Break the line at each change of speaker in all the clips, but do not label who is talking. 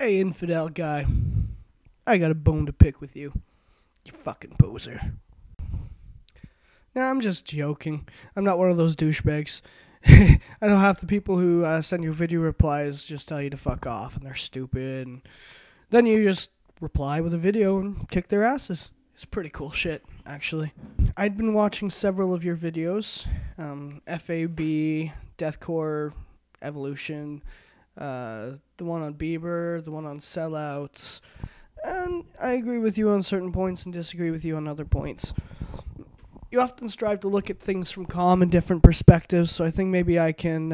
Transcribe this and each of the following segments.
Hey, infidel guy. I got a bone to pick with you. You fucking poser. Nah, I'm just joking. I'm not one of those douchebags. I know half the people who send you video replies just tell you to fuck off, and they're stupid. And then you just reply with a video and kick their asses. It's pretty cool shit, actually. I'd been watching several of your videos. FAB, Deathcore, Evolution, the one on Bieber, the one on Sellouts. And I agree with you on certain points and disagree with you on other points. You often strive to look at things from calm and different perspectives, so I think maybe I can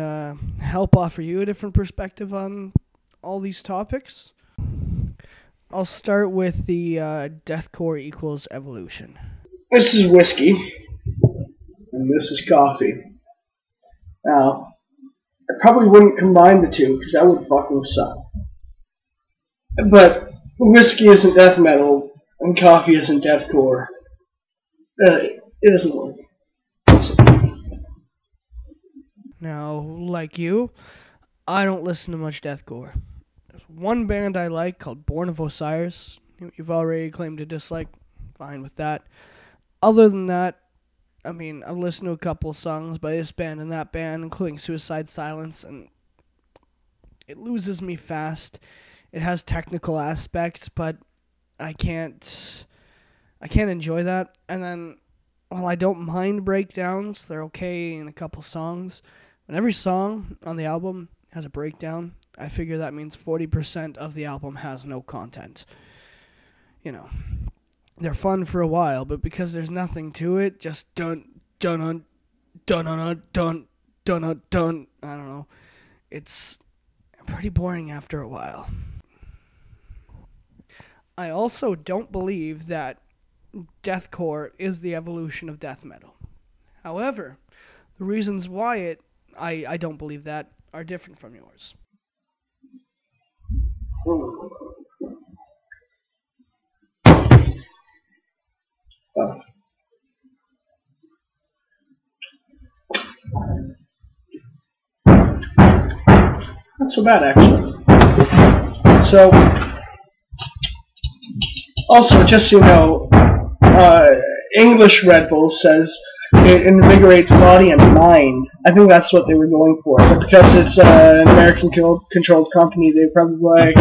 help offer you a different perspective on all these topics. I'll start with the deathcore equals evolution.
This is whiskey, and this is coffee. Now, I probably wouldn't combine the two, because that would fucking suck. But whiskey isn't death metal, and coffee isn't deathcore. It doesn't work.
Now, like you, I don't listen to much deathcore. There's one band I like called Born of Osiris. You've already claimed a dislike. Fine with that. Other than that, I mean, I've listened to a couple of songs by this band and that band, including Suicide Silence, and it loses me fast. It has technical aspects, but I can't enjoy that. And then, while I don't mind breakdowns, they're okay in a couple songs. When every song on the album has a breakdown, I figure that means 40% of the album has no content. You know, they're fun for a while, but because there's nothing to it, just dun dun dun dun dun dun dun dun. I don't know. It's pretty boring after a while. I also don't believe that deathcore is the evolution of death metal. However, the reasons why I don't believe that are different from yours.
Not so bad, actually. So, also, just so you know, English Red Bull says it invigorates body and mind. I think that's what they were going for. But because it's an American-controlled company, they probably like,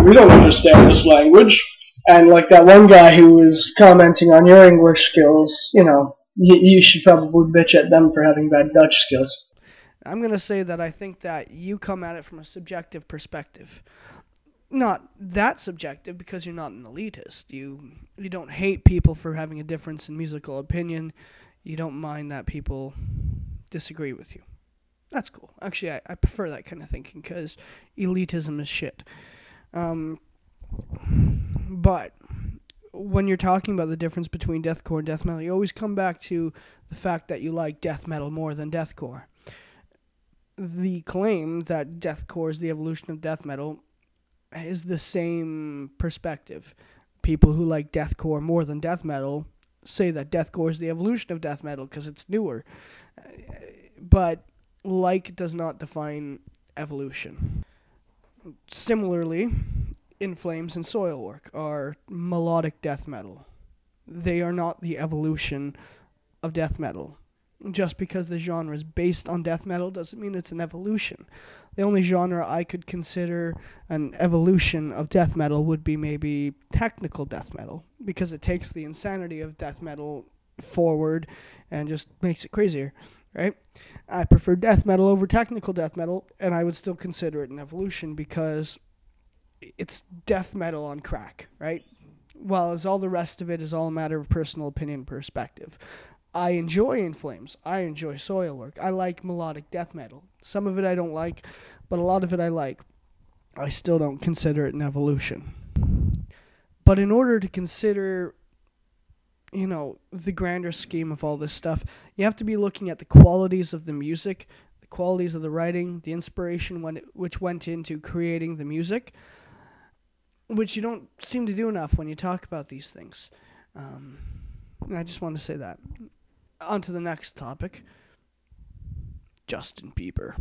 we don't understand this language. And like that one guy who was commenting on your English skills, you know, you should probably bitch at them for having bad Dutch skills.
I'm going to say that I think that you come at it from a subjective perspective. Not that subjective, because you're not an elitist. You don't hate people for having a difference in musical opinion. You don't mind that people disagree with you. That's cool. Actually, I prefer that kind of thinking, because elitism is shit. But when you're talking about the difference between deathcore and death metal, you always come back to the fact that you like death metal more than deathcore. The claim that deathcore is the evolution of death metal is the same perspective. People who like deathcore more than death metal say that deathcore is the evolution of death metal because it's newer. But like does not define evolution. Similarly, In Flames and Soilwork are melodic death metal. They are not the evolution of death metal. Just because the genre is based on death metal doesn't mean it's an evolution. The only genre I could consider an evolution of death metal would be maybe technical death metal, because it takes the insanity of death metal forward and just makes it crazier, right? I prefer death metal over technical death metal, and I would still consider it an evolution because it's death metal on crack, right? While as all the rest of it is all a matter of personal opinion and perspective. I enjoy In Flames. I enjoy Soilwork. I like melodic death metal. Some of it I don't like, but a lot of it I like. I still don't consider it an evolution. But in order to consider, you know, the grander scheme of all this stuff, you have to be looking at the qualities of the music, the qualities of the writing, the inspiration which went into creating the music, which you don't seem to do enough when you talk about these things. I just want to say that. On to the next topic. Justin Bieber.